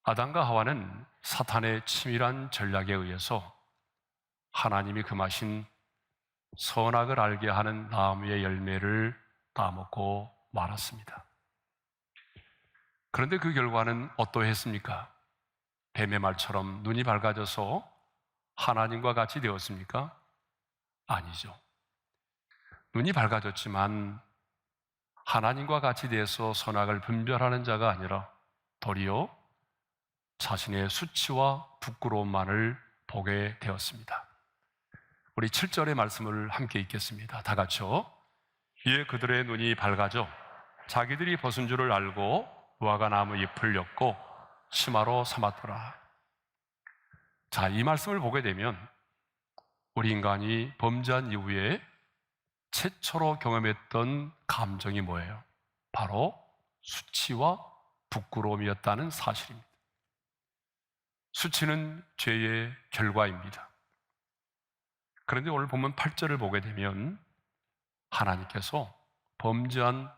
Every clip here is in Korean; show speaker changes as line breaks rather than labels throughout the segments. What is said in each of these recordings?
아담과 하와는 사탄의 치밀한 전략에 의해서 하나님이 금하신 선악을 알게 하는 나무의 열매를 따먹고 말았습니다. 그런데 그 결과는 어떠했습니까? 뱀의 말처럼 눈이 밝아져서 하나님과 같이 되었습니까? 아니죠. 눈이 밝아졌지만 하나님과 같이 돼서 선악을 분별하는 자가 아니라 도리어 자신의 수치와 부끄러움만을 보게 되었습니다. 우리 7절의 말씀을 함께 읽겠습니다. 다 같이요. 이에 그들의 눈이 밝아져 자기들이 벗은 줄을 알고 무화과 나무 잎을 엮고 치마로 삼았더라. 자, 이 말씀을 보게 되면 우리 인간이 범죄한 이후에 최초로 경험했던 감정이 뭐예요? 바로 수치와 부끄러움이었다는 사실입니다. 수치는 죄의 결과입니다. 그런데 오늘 보면 8절을 보게 되면 하나님께서 범죄한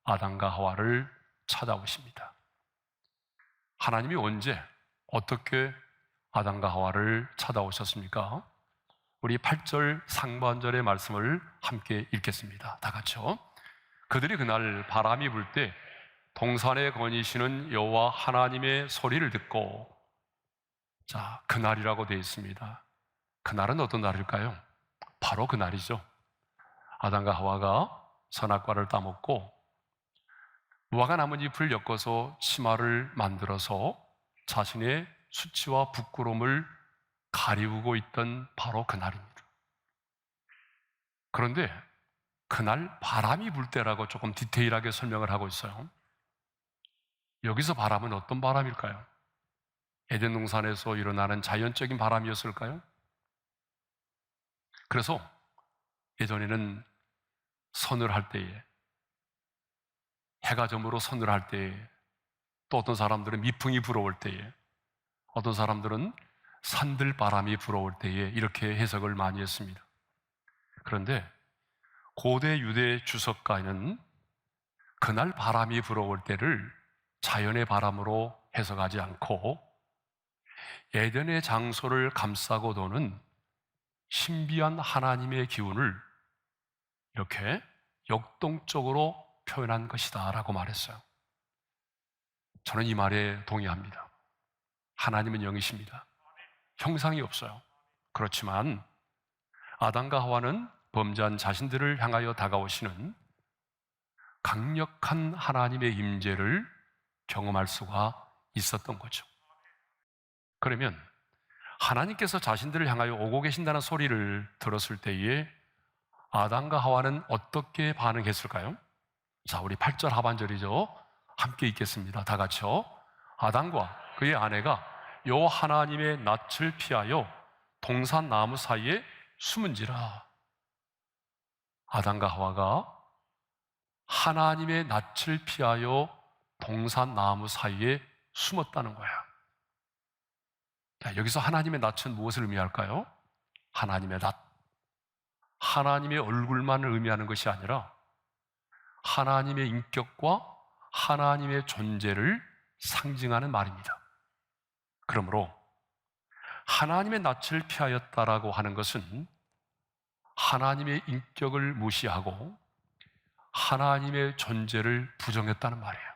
아담과 하와를 찾아오십니다. 하나님이 언제, 어떻게 아담과 하와를 찾아오셨습니까? 우리 8절 상반절의 말씀을 함께 읽겠습니다. 다 같이요. 그들이 그날 바람이 불 때 동산에 거니시는 여호와 하나님의 소리를 듣고, 자, 그날이라고 되어 있습니다. 그날은 어떤 날일까요? 바로 그날이죠. 아담과 하와가 선악과를 따먹고 무화과 나뭇잎을 엮어서 치마를 만들어서 자신의 수치와 부끄러움을 가리우고 있던 바로 그날입니다. 그런데 그날 바람이 불 때라고 조금 디테일하게 설명을 하고 있어요. 여기서 바람은 어떤 바람일까요? 에덴 동산에서 일어나는 자연적인 바람이었을까요? 그래서 예전에는 선을 할 때에, 해가 저물어 선을 할 때에, 또 어떤 사람들은 미풍이 불어올 때에, 어떤 사람들은 산들바람이 불어올 때에 이렇게 해석을 많이 했습니다. 그런데 고대 유대 주석가는 그날 바람이 불어올 때를 자연의 바람으로 해석하지 않고 에덴의 장소를 감싸고 도는 신비한 하나님의 기운을 이렇게 역동적으로 표현한 것이다 라고 말했어요. 저는 이 말에 동의합니다. 하나님은 영이십니다. 형상이 없어요. 그렇지만 아담과 하와는 범죄한 자신들을 향하여 다가오시는 강력한 하나님의 임재를 경험할 수가 있었던 거죠. 그러면 하나님께서 자신들을 향하여 오고 계신다는 소리를 들었을 때에 아담과 하와는 어떻게 반응했을까요? 자, 우리 8절 하반절이죠. 함께 읽겠습니다. 다 같이요. 아담과 그의 아내가 여호와 하나님의 낯을 피하여 동산 나무 사이에 숨은지라. 아담과 하와가 하나님의 낯을 피하여 동산 나무 사이에 숨었다는 거야. 자, 여기서 하나님의 낯은 무엇을 의미할까요? 하나님의 낯. 하나님의 얼굴만을 의미하는 것이 아니라 하나님의 인격과 하나님의 존재를 상징하는 말입니다. 그러므로 하나님의 낯을 피하였다라고 하는 것은 하나님의 인격을 무시하고 하나님의 존재를 부정했다는 말이에요.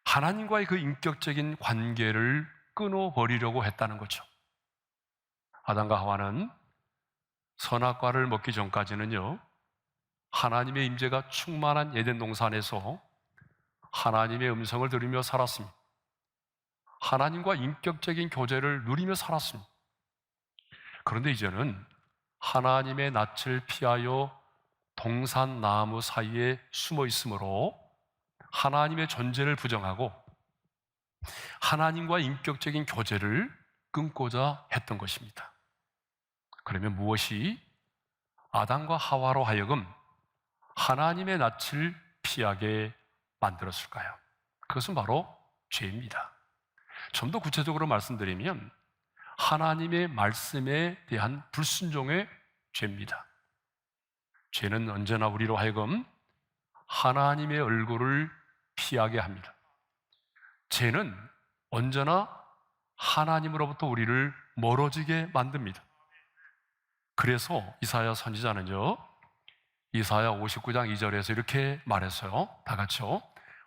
하나님과의 그 인격적인 관계를 끊어버리려고 했다는 거죠. 아담과 하와는 선악과를 먹기 전까지는요, 하나님의 임재가 충만한 에덴 동산에서 하나님의 음성을 들으며 살았습니다. 하나님과 인격적인 교제를 누리며 살았습니다. 그런데 이제는 하나님의 낯을 피하여 동산 나무 사이에 숨어 있으므로 하나님의 존재를 부정하고 하나님과 인격적인 교제를 끊고자 했던 것입니다. 그러면 무엇이 아담과 하와로 하여금 하나님의 낯을 피하게 만들었을까요? 그것은 바로 죄입니다. 좀 더 구체적으로 말씀드리면 하나님의 말씀에 대한 불순종의 죄입니다. 죄는 언제나 우리로 하여금 하나님의 얼굴을 피하게 합니다. 죄는 언제나 하나님으로부터 우리를 멀어지게 만듭니다. 그래서 이사야 선지자는요, 이사야 59장 2절에서 이렇게 말했어요. 다 같이요.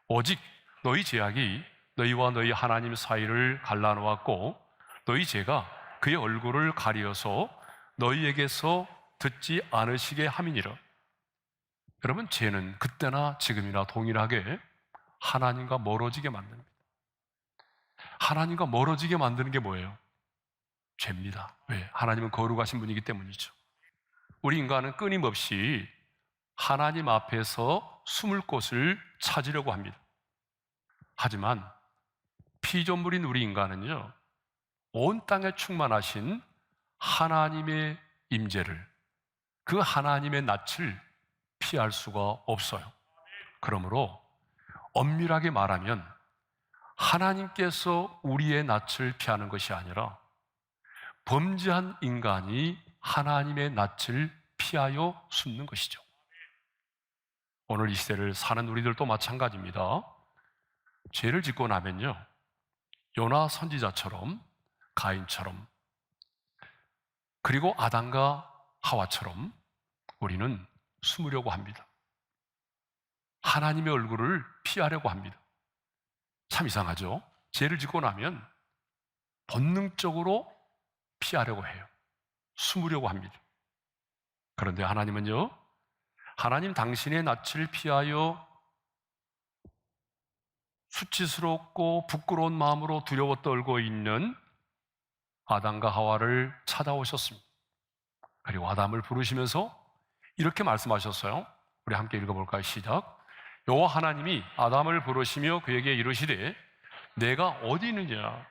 오직 너희 죄악이 너희와 너희 하나님 사이를 갈라놓았고 너희 죄가 그의 얼굴을 가리어서 너희에게서 듣지 않으시게 함이니라. 여러분, 죄는 그때나 지금이나 동일하게 하나님과 멀어지게 만듭니다. 하나님과 멀어지게 만드는 게 뭐예요? 죄입니다. 왜? 하나님은 거룩하신 분이기 때문이죠. 우리 인간은 끊임없이 하나님 앞에서 숨을 곳을 찾으려고 합니다. 하지만 피조물인 우리 인간은요, 온 땅에 충만하신 하나님의 임재를, 그 하나님의 낯을 피할 수가 없어요. 그러므로 엄밀하게 말하면 하나님께서 우리의 낯을 피하는 것이 아니라 범죄한 인간이 하나님의 낯을 피하여 숨는 것이죠. 오늘 이 시대를 사는 우리들도 마찬가지입니다. 죄를 짓고 나면요, 요나 선지자처럼, 가인처럼, 그리고 아담과 하와처럼 우리는 숨으려고 합니다. 하나님의 얼굴을 피하려고 합니다. 참 이상하죠? 죄를 짓고 나면 본능적으로 피하려고 해요. 숨으려고 합니다. 그런데 하나님은요, 하나님 당신의 낯을 피하여 수치스럽고 부끄러운 마음으로 두려워 떨고 있는 아담과 하와를 찾아오셨습니다. 그리고 아담을 부르시면서 이렇게 말씀하셨어요. 우리 함께 읽어볼까요? 시작. 여호와 하나님이 아담을 부르시며 그에게 이르시되 내가 어디 있느냐.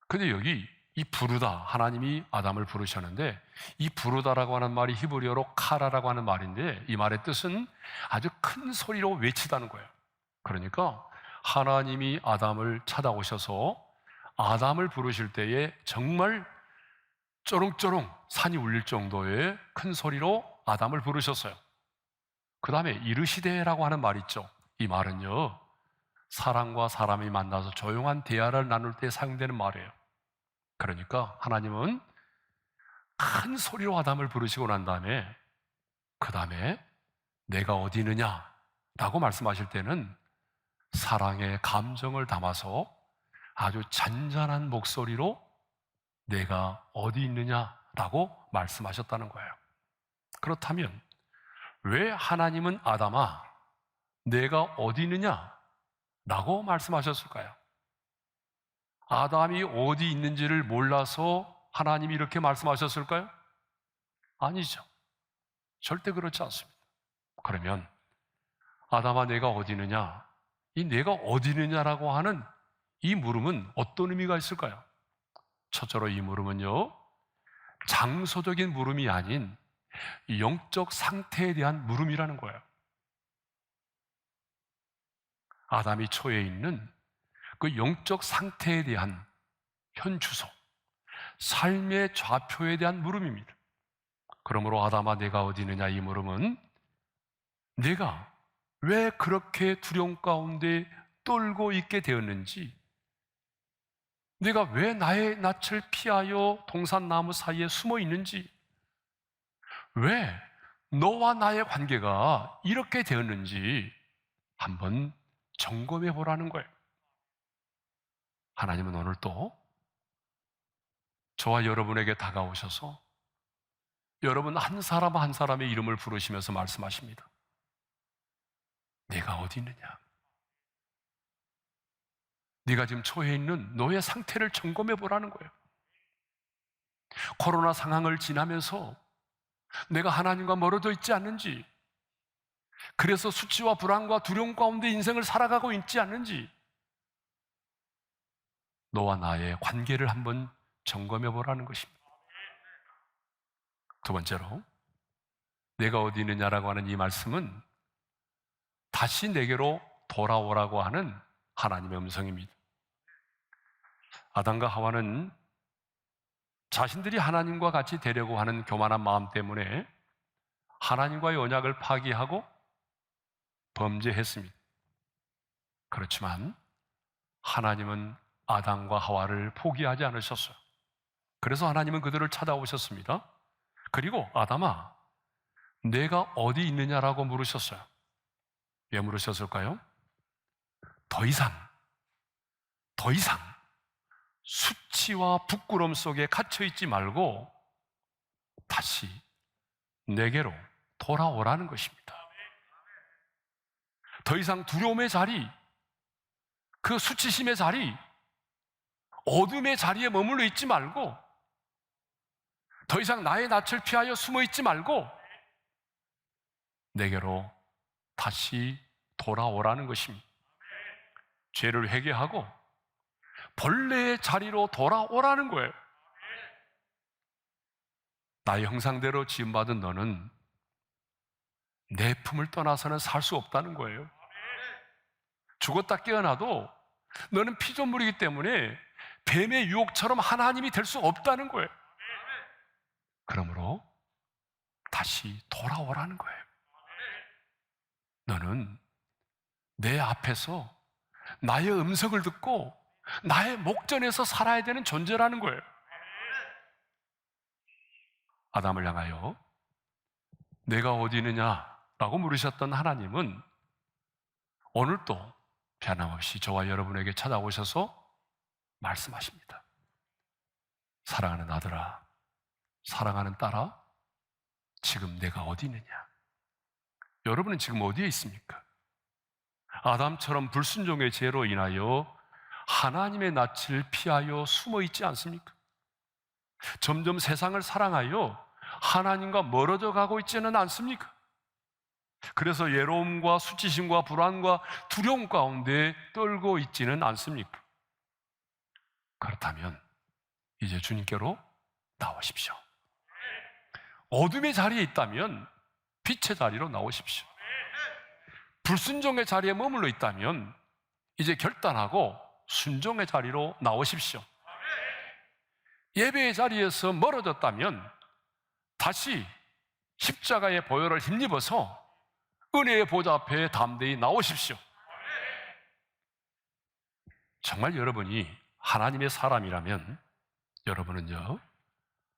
근데 여기 이 부르다, 하나님이 아담을 부르셨는데 이 부르다라고 하는 말이 히브리어로 카라라고 하는 말인데 이 말의 뜻은 아주 큰 소리로 외치다는 거예요. 그러니까 하나님이 아담을 찾아오셔서 아담을 부르실 때에 정말 쪼릉쪼릉 산이 울릴 정도의 큰 소리로 아담을 부르셨어요. 그 다음에 이르시되라고 하는 말 있죠. 이 말은요, 사람과 사람이 만나서 조용한 대화를 나눌 때 사용되는 말이에요. 그러니까 하나님은 큰 소리로 아담을 부르시고 난 다음에 그 다음에 내가 어디 있느냐 라고 말씀하실 때는 사랑의 감정을 담아서 아주 잔잔한 목소리로 내가 어디 있느냐라고 말씀하셨다는 거예요. 그렇다면 왜 하나님은 아담아 내가 어디 있느냐라고 말씀하셨을까요? 아담이 어디 있는지를 몰라서 하나님이 이렇게 말씀하셨을까요? 아니죠. 절대 그렇지 않습니다. 그러면 아담아 내가 어디 있느냐, 이 내가 어디 있느냐라고 하는 이 물음은 어떤 의미가 있을까요? 첫째로 이 물음은요, 장소적인 물음이 아닌 영적 상태에 대한 물음이라는 거예요. 아담이 처해 있는 그 영적 상태에 대한 현주소, 삶의 좌표에 대한 물음입니다. 그러므로 아담아 내가 어디 있느냐, 이 물음은 내가 왜 그렇게 두려움 가운데 떨고 있게 되었는지, 내가 왜 나의 낯을 피하여 동산나무 사이에 숨어 있는지, 왜 너와 나의 관계가 이렇게 되었는지 한번 점검해 보라는 거예요. 하나님은 오늘 또 저와 여러분에게 다가오셔서 여러분 한 사람 한 사람의 이름을 부르시면서 말씀하십니다. 내가 어디 있느냐? 네가 지금 처해 있는 너의 상태를 점검해 보라는 거예요. 코로나 상황을 지나면서 내가 하나님과 멀어져 있지 않는지, 그래서 수치와 불안과 두려움 가운데 인생을 살아가고 있지 않는지, 너와 나의 관계를 한번 점검해 보라는 것입니다. 두 번째로, 내가 어디 있느냐라고 하는 이 말씀은 다시 내게로 돌아오라고 하는 하나님의 음성입니다. 아담과 하와는 자신들이 하나님과 같이 되려고 하는 교만한 마음 때문에 하나님과의 언약을 파기하고 범죄했습니다. 그렇지만 하나님은 아담과 하와를 포기하지 않으셨어요. 그래서 하나님은 그들을 찾아오셨습니다. 그리고 아담아, 내가 어디 있느냐라고 물으셨어요. 왜 물으셨을까요? 더 이상 수치와 부끄러움 속에 갇혀있지 말고 다시 내게로 돌아오라는 것입니다. 더 이상 두려움의 자리, 그 수치심의 자리, 어둠의 자리에 머물러 있지 말고, 더 이상 나의 낯을 피하여 숨어 있지 말고 내게로 다시 돌아오라는 것입니다. 죄를 회개하고 본래의 자리로 돌아오라는 거예요. 나의 형상대로 지음받은 너는 내 품을 떠나서는 살 수 없다는 거예요. 죽었다 깨어나도 너는 피조물이기 때문에 뱀의 유혹처럼 하나님이 될 수 없다는 거예요. 그러므로 다시 돌아오라는 거예요. 너는 내 앞에서 나의 음성을 듣고 나의 목전에서 살아야 되는 존재라는 거예요. 아담을 향하여 내가 어디 있느냐라고 물으셨던 하나님은 오늘도 변함없이 저와 여러분에게 찾아오셔서 말씀하십니다. 사랑하는 아들아, 사랑하는 딸아, 지금 내가 어디 있느냐? 여러분은 지금 어디에 있습니까? 아담처럼 불순종의 죄로 인하여 하나님의 낯을 피하여 숨어 있지 않습니까? 점점 세상을 사랑하여 하나님과 멀어져 가고 있지는 않습니까? 그래서 외로움과 수치심과 불안과 두려움 가운데 떨고 있지는 않습니까? 그렇다면 이제 주님께로 나오십시오. 어둠의 자리에 있다면 빛의 자리로 나오십시오. 불순종의 자리에 머물러 있다면 이제 결단하고 순종의 자리로 나오십시오. 예배의 자리에서 멀어졌다면 다시 십자가의 보혈을 힘입어서 은혜의 보좌 앞에 담대히 나오십시오. 정말 여러분이 하나님의 사람이라면 여러분은요,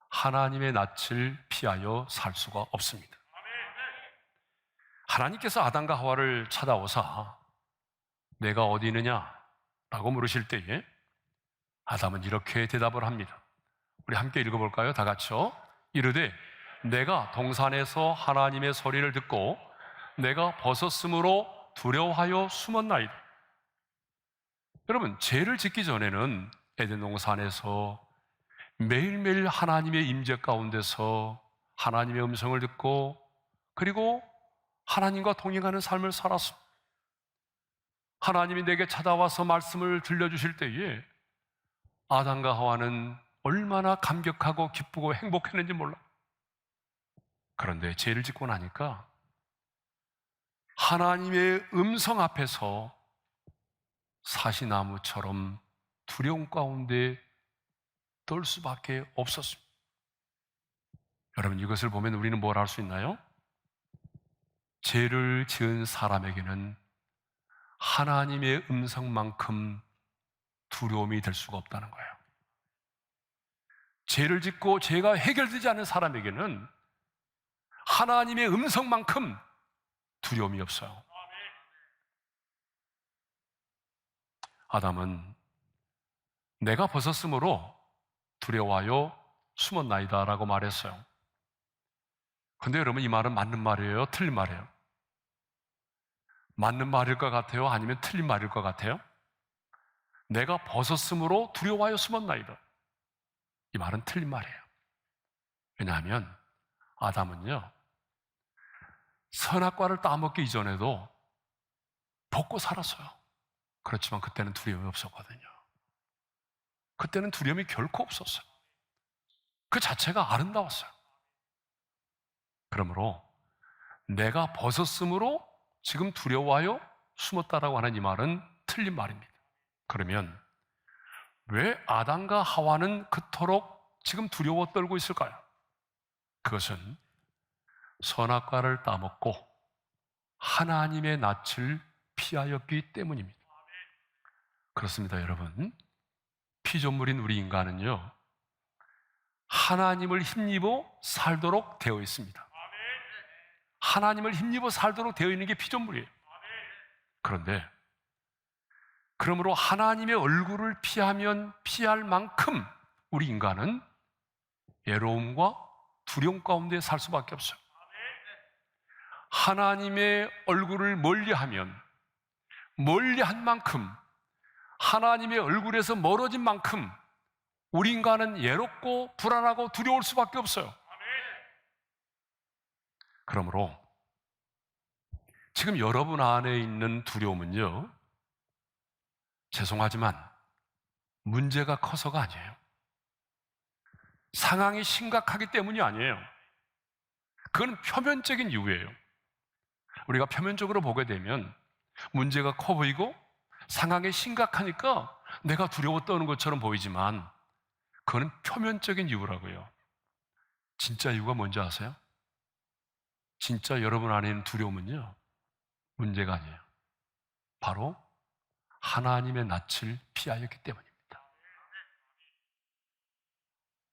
하나님의 낯을 피하여 살 수가 없습니다. 하나님께서 아담과 하와를 찾아오사 내가 어디 있느냐? 라고 물으실 때에 아담은 이렇게 대답을 합니다. 우리 함께 읽어볼까요? 다 같이요. 이르되 내가 동산에서 하나님의 소리를 듣고 내가 벗었으므로 두려워하여 숨었나이다. 여러분, 죄를 짓기 전에는 에덴 동산에서 매일매일 하나님의 임재 가운데서 하나님의 음성을 듣고 그리고 하나님과 동행하는 삶을 살았습니다. 하나님이 내게 찾아와서 말씀을 들려주실 때에 아담과 하와는 얼마나 감격하고 기쁘고 행복했는지 몰라. 그런데 죄를 짓고 나니까 하나님의 음성 앞에서 사시나무처럼 두려움 가운데 떨 수밖에 없었습니다. 여러분, 이것을 보면 우리는 뭘 할 수 있나요? 죄를 지은 사람에게는 하나님의 음성만큼 두려움이 될 수가 없다는 거예요. 죄를 짓고 죄가 해결되지 않은 사람에게는 하나님의 음성만큼 두려움이 없어요. 아담은 내가 벗었으므로 두려워하여 숨었나이다 라고 말했어요. 근데 여러분, 이 말은 맞는 말이에요? 틀린 말이에요? 맞는 말일 것 같아요? 아니면 틀린 말일 것 같아요? 내가 벗었으므로 두려워하여 숨었나이다. 이 말은 틀린 말이에요. 왜냐하면 아담은요, 선악과를 따먹기 이전에도 벗고 살았어요. 그렇지만 그때는 두려움이 없었거든요. 그때는 두려움이 결코 없었어요. 그 자체가 아름다웠어요. 그러므로 내가 벗었으므로 지금 두려워하여 숨었다라고 하는 이 말은 틀린 말입니다. 그러면 왜 아담과 하와는 그토록 지금 두려워 떨고 있을까요? 그것은 선악과를 따먹고 하나님의 낯을 피하였기 때문입니다. 그렇습니다, 여러분. 피조물인 우리 인간은요, 하나님을 힘입어 살도록 되어 있습니다. 하나님을 힘입어 살도록 되어 있는 게 피조물이에요. 그런데 그러므로 하나님의 얼굴을 피하면 피할 만큼 우리 인간은 외로움과 두려움 가운데 살 수밖에 없어요. 하나님의 얼굴을 멀리하면 멀리한 만큼, 하나님의 얼굴에서 멀어진 만큼 우리 인간은 외롭고 불안하고 두려울 수밖에 없어요. 그러므로 지금 여러분 안에 있는 두려움은요, 죄송하지만 문제가 커서가 아니에요. 상황이 심각하기 때문이 아니에요. 그건 표면적인 이유예요. 우리가 표면적으로 보게 되면 문제가 커 보이고 상황이 심각하니까 내가 두려워 떠는 것처럼 보이지만 그건 표면적인 이유라고요. 진짜 이유가 뭔지 아세요? 진짜 여러분 안에 있는 두려움은요, 문제가 아니에요. 바로 하나님의 낯을 피하였기 때문입니다.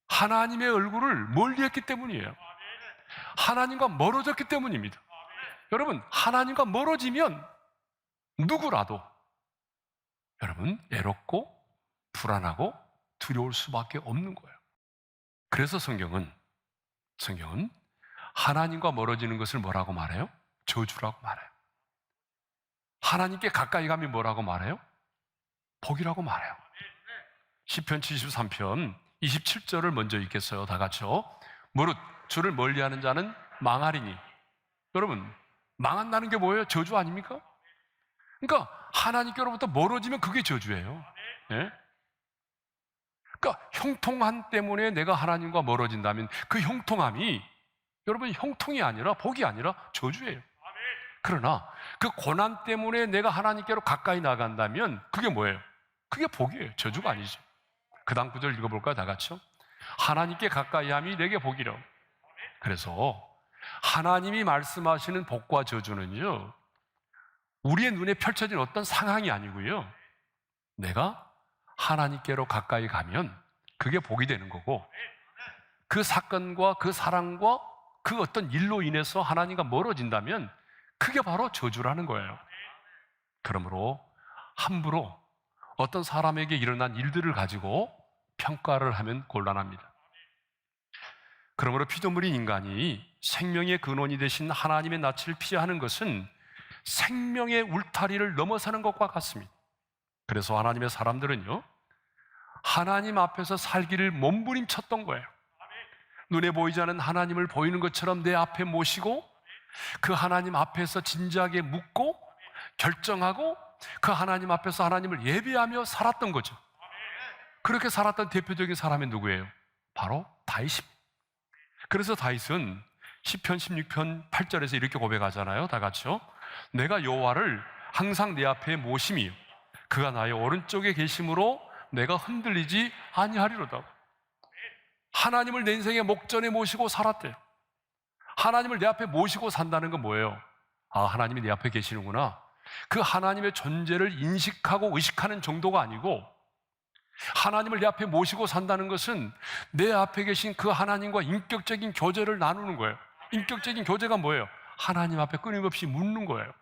하나님의 얼굴을 멀리했기 때문이에요. 하나님과 멀어졌기 때문입니다. 여러분, 하나님과 멀어지면 누구라도 여러분 외롭고 불안하고 두려울 수밖에 없는 거예요. 그래서 성경은 하나님과 멀어지는 것을 뭐라고 말해요? 저주라고 말해요. 하나님께 가까이 가면 뭐라고 말해요? 복이라고 말해요. 시편 73편 27절을 먼저 읽겠어요. 다 같이요. 무릇 주를 멀리하는 자는 망하리니. 여러분, 망한다는 게 뭐예요? 저주 아닙니까? 그러니까 하나님께로부터 멀어지면 그게 저주예요. 네? 그러니까 형통함 때문에 내가 하나님과 멀어진다면 그 형통함이 여러분 형통이 아니라 복이 아니라 저주예요. 그러나 그 고난 때문에 내가 하나님께로 가까이 나간다면 그게 뭐예요? 그게 복이에요. 저주가 아니죠. 그 다음 구절 읽어볼까요? 다 같이요. 하나님께 가까이 함이 내게 복이라. 그래서 하나님이 말씀하시는 복과 저주는요, 우리의 눈에 펼쳐진 어떤 상황이 아니고요, 내가 하나님께로 가까이 가면 그게 복이 되는 거고, 그 사건과 그 사랑과 그 어떤 일로 인해서 하나님과 멀어진다면 그게 바로 저주라는 거예요. 그러므로 함부로 어떤 사람에게 일어난 일들을 가지고 평가를 하면 곤란합니다. 그러므로 피조물인 인간이 생명의 근원이 되신 하나님의 낯을 피하는 것은 생명의 울타리를 넘어서는 것과 같습니다. 그래서 하나님의 사람들은요, 하나님 앞에서 살기를 몸부림쳤던 거예요. 눈에 보이지 않는 하나님을 보이는 것처럼 내 앞에 모시고 그 하나님 앞에서 진지하게 묻고 결정하고 그 하나님 앞에서 하나님을 예배하며 살았던 거죠. 그렇게 살았던 대표적인 사람이 누구예요? 바로 다윗입니다. 그래서 다윗은 시편 16편 8절에서 이렇게 고백하잖아요. 다 같이요. 내가 여호와를 항상 내 앞에 모심이요 그가 나의 오른쪽에 계심으로 내가 흔들리지 아니하리로다. 하나님을 내 인생의 목전에 모시고 살았대요. 하나님을 내 앞에 모시고 산다는 건 뭐예요? 아, 하나님이 내 앞에 계시는구나. 그 하나님의 존재를 인식하고 의식하는 정도가 아니고, 하나님을 내 앞에 모시고 산다는 것은 내 앞에 계신 그 하나님과 인격적인 교제를 나누는 거예요. 인격적인 교제가 뭐예요? 하나님 앞에 끊임없이 묻는 거예요.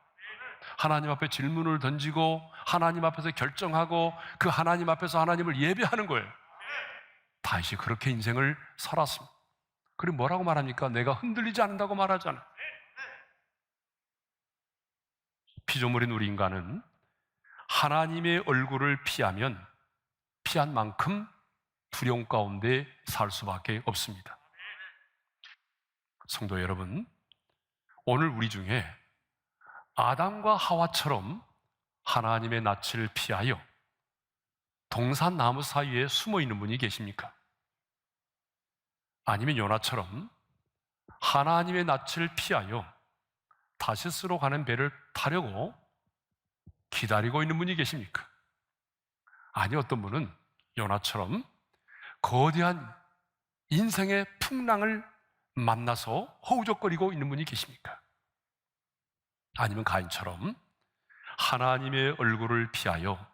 하나님 앞에 질문을 던지고 하나님 앞에서 결정하고 그 하나님 앞에서 하나님을 예배하는 거예요. 다윗이 그렇게 인생을 살았습니다. 그리고 뭐라고 말합니까? 내가 흔들리지 않는다고 말하잖아요. 피조물인 우리 인간은 하나님의 얼굴을 피하면 피한 만큼 두려움 가운데 살 수밖에 없습니다. 성도 여러분, 오늘 우리 중에 아담과 하와처럼 하나님의 낯을 피하여 동산 나무 사이에 숨어 있는 분이 계십니까? 아니면 요나처럼 하나님의 낯을 피하여 다시스로 가는 배를 타려고 기다리고 있는 분이 계십니까? 아니, 어떤 분은 요나처럼 거대한 인생의 풍랑을 만나서 허우적거리고 있는 분이 계십니까? 아니면 가인처럼 하나님의 얼굴을 피하여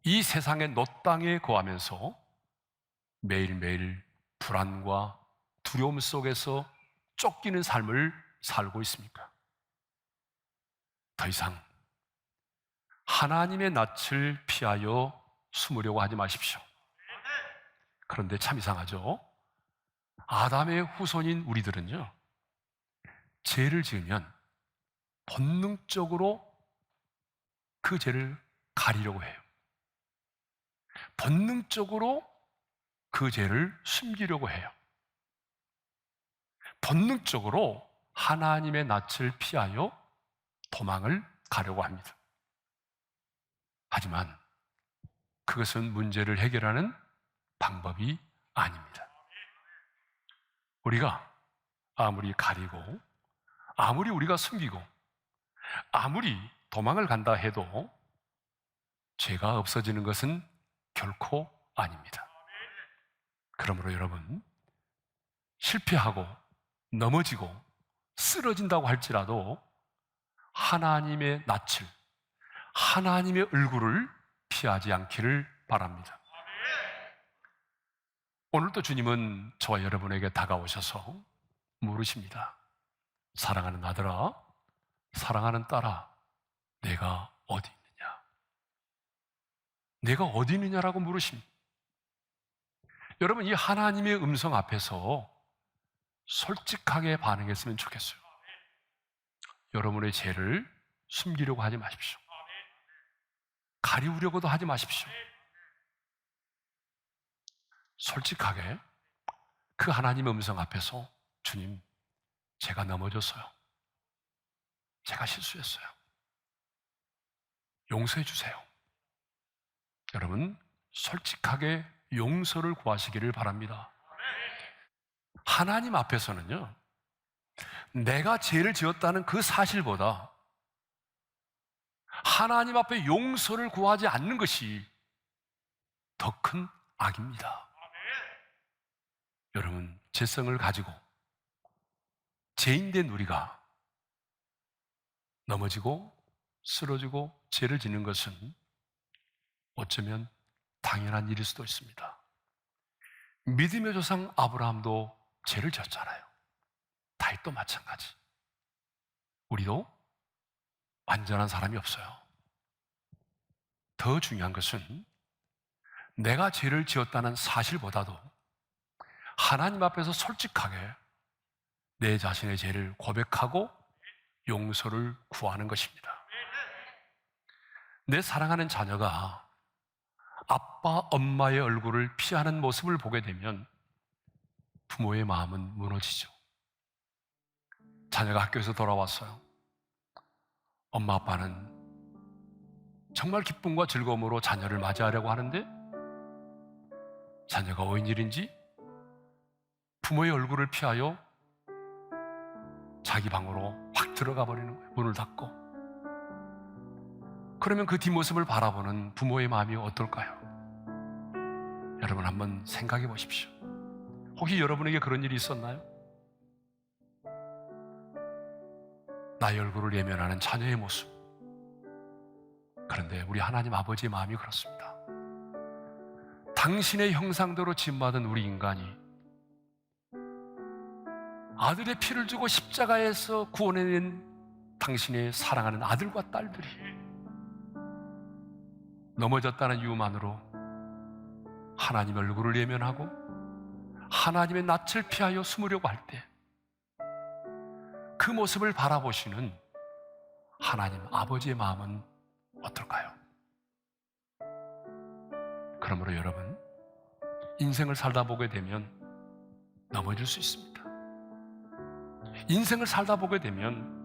이 세상의 노땅에 거하면서 매일매일 불안과 두려움 속에서 쫓기는 삶을 살고 있습니까? 더 이상 하나님의 낯을 피하여 숨으려고 하지 마십시오. 그런데 참 이상하죠? 아담의 후손인 우리들은요, 죄를 지으면 본능적으로 그 죄를 가리려고 해요. 본능적으로 그 죄를 숨기려고 해요. 본능적으로 하나님의 낯을 피하여 도망을 가려고 합니다. 하지만 그것은 문제를 해결하는 방법이 아닙니다. 우리가 아무리 가리고, 아무리 우리가 숨기고, 아무리 도망을 간다 해도 죄가 없어지는 것은 결코 아닙니다. 그러므로 여러분, 실패하고 넘어지고 쓰러진다고 할지라도 하나님의 낯을, 하나님의 얼굴을 피하지 않기를 바랍니다. 오늘도 주님은 저와 여러분에게 다가오셔서 물으십니다. 사랑하는 아들아, 사랑하는 딸아, 내가 어디 있느냐? 내가 어디 있느냐라고 물으십니다. 여러분, 이 하나님의 음성 앞에서 솔직하게 반응했으면 좋겠어요. 여러분의 죄를 숨기려고 하지 마십시오. 가리우려고도 하지 마십시오. 솔직하게 그 하나님의 음성 앞에서 주님, 제가 넘어졌어요. 제가 실수했어요. 용서해 주세요. 여러분, 솔직하게 용서를 구하시기를 바랍니다. 하나님 앞에서는요, 내가 죄를 지었다는 그 사실보다 하나님 앞에 용서를 구하지 않는 것이 더 큰 악입니다. 여러분, 죄성을 가지고 죄인된 우리가 넘어지고 쓰러지고 죄를 짓는 것은 어쩌면 당연한 일일 수도 있습니다. 믿음의 조상 아브라함도 죄를 지었잖아요. 다윗도 마찬가지. 우리도 완전한 사람이 없어요. 더 중요한 것은 내가 죄를 지었다는 사실보다도 하나님 앞에서 솔직하게 내 자신의 죄를 고백하고 용서를 구하는 것입니다. 내 사랑하는 자녀가 아빠, 엄마의 얼굴을 피하는 모습을 보게 되면 부모의 마음은 무너지죠. 자녀가 학교에서 돌아왔어요. 엄마, 아빠는 정말 기쁨과 즐거움으로 자녀를 맞이하려고 하는데 자녀가 웬일인지 부모의 얼굴을 피하여 자기 방으로 확 들어가 버리는 거예요. 문을 닫고. 그러면 그 뒷모습을 바라보는 부모의 마음이 어떨까요? 여러분, 한번 생각해 보십시오. 혹시 여러분에게 그런 일이 있었나요? 나의 얼굴을 예면하는 자녀의 모습. 그런데 우리 하나님 아버지의 마음이 그렇습니다. 당신의 형상대로 지음받은 우리 인간이 아들의 피를 주고 십자가에서 구원해낸 당신의 사랑하는 아들과 딸들이 넘어졌다는 이유만으로 하나님의 얼굴을 예면하고 하나님의 낯을 피하여 숨으려고 할 때 그 모습을 바라보시는 하나님 아버지의 마음은 어떨까요? 그러므로 여러분, 인생을 살다 보게 되면 넘어질 수 있습니다. 인생을 살다 보게 되면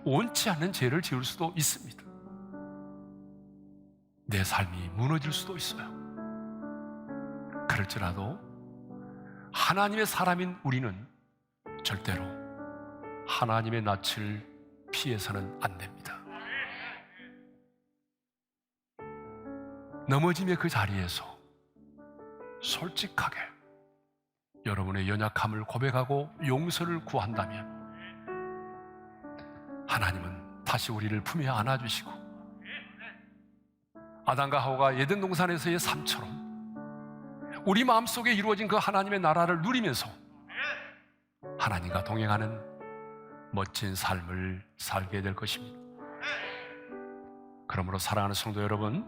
원치 않는 죄를 지을 수도 있습니다. 내 삶이 무너질 수도 있어요. 그럴지라도 하나님의 사람인 우리는 절대로 하나님의 낯을 피해서는 안 됩니다. 넘어짐의 그 자리에서 솔직하게 여러분의 연약함을 고백하고 용서를 구한다면 하나님은 다시 우리를 품에 안아주시고 아담과 하와가 에덴 동산에서의 삶처럼 우리 마음속에 이루어진 그 하나님의 나라를 누리면서 하나님과 동행하는 멋진 삶을 살게 될 것입니다. 그러므로 사랑하는 성도 여러분,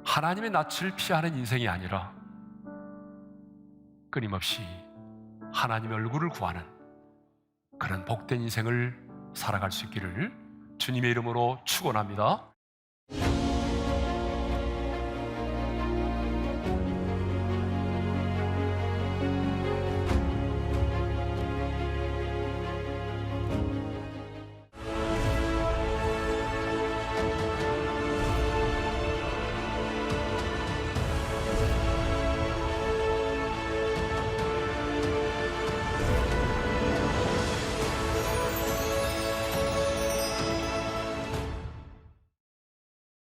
하나님의 낯을 피하는 인생이 아니라 끊임없이 하나님의 얼굴을 구하는 그런 복된 인생을 살아갈 수 있기를 주님의 이름으로 축원합니다.